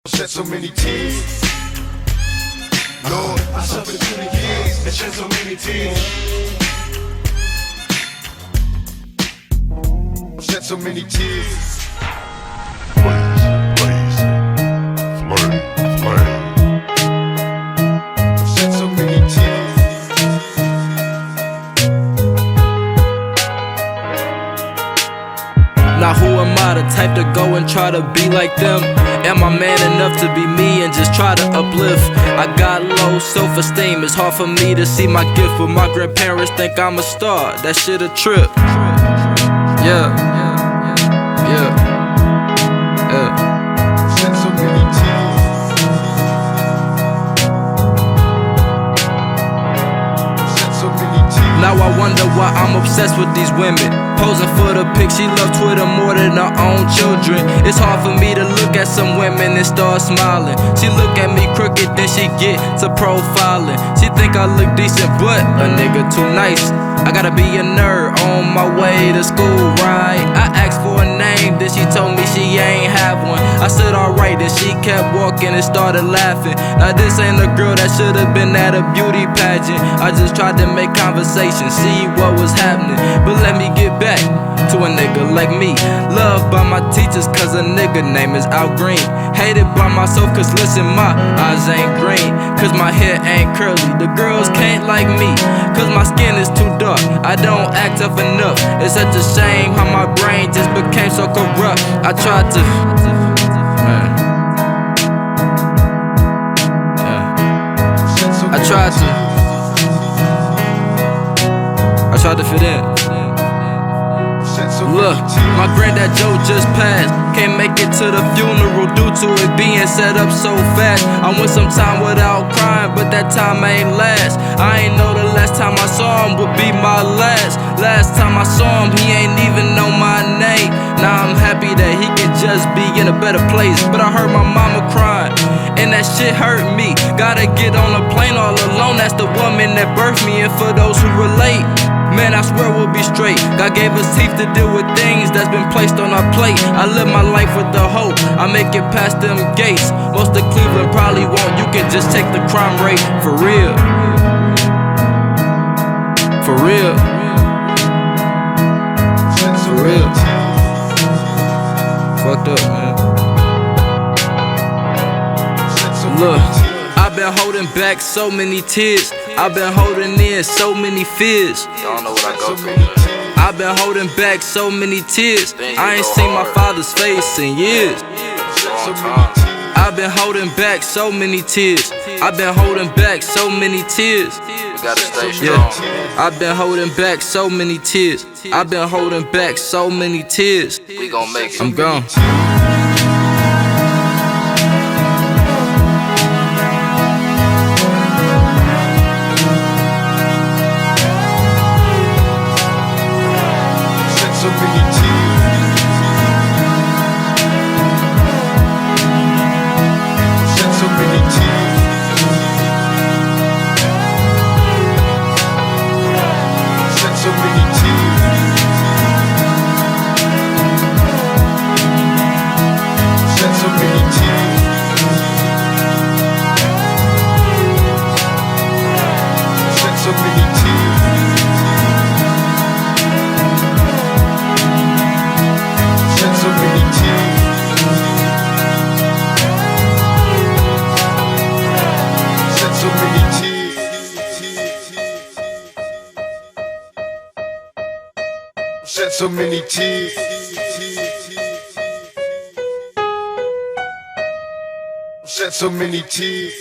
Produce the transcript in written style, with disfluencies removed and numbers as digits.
Shed so many tears. Lord, I suffered through the years and shed so many tears. Shed so many tears. Blaze, flame. Shed so many tears. Now who am I, the type to go and try to be like them? Am I man enough to be me and just try to uplift? I got low self-esteem, it's hard for me to see my gift. But my grandparents think I'm a star, that shit a trip. Yeah. Shed so many tears. Shed so many tears. Now I wonder why I'm obsessed with these women. Posing for the pic, she love Twitter more than her own children. It's hard for me to look at some women and start smiling. She look at me crooked, then she get to profiling. She think I look decent, but a nigga too nice. I gotta be a nerd on my way to school, right? I asked for a name, then she told me she ain't have one. I said alright, then she kept walking and started laughing. Now this ain't a girl that should've been at a beauty pageant. I just tried to make conversation, see what was happening. But let me get back to a nigga like me. Loved by my teachers cause a nigga name is Al Green. Hated by myself cause listen, my eyes ain't green, cause my hair ain't curly. The girls can't like me cause my skin is too dark. I don't act tough enough. It's such a shame how my brain just became so corrupt. I tried to I tried to fit in. Look, my granddad Joe just passed. Can't make it to the funeral due to it being set up so fast. I went some time without crying, but that time ain't last. I ain't know the last time I saw him would be my last. Last time I saw him, he ain't even know my name. Now I'm happy that he can just be in a better place. But I heard my mama crying, and that shit hurt me. Gotta get on a plane all alone, that's the woman that birthed me. And for those who relate, man, I swear we'll be straight. God gave us teeth to deal with things that's been placed on our plate. I live my life with the hope I make it past them gates. Most of Cleveland probably won't. You can just check the crime rate. For real. For real. For real. Fucked up, man. Look, I've been holding back so many tears. I've been holding in so many fears. Y'all know what I go through. I've been holding back so many tears. I ain't seen my father's face in years. I've been holding back so many tears. I've been holding back so many tears. We gotta stay strong. Yeah, I've been holding back so many tears. I've been holding back so many tears. We gon' make it. I'm gone. So many tears. Shed so many tears. Shed so many tears. Shed so many tears. Shed so many tears. Shed so many tears. Shed so many tears. Shed so many tears. Shed so many tears.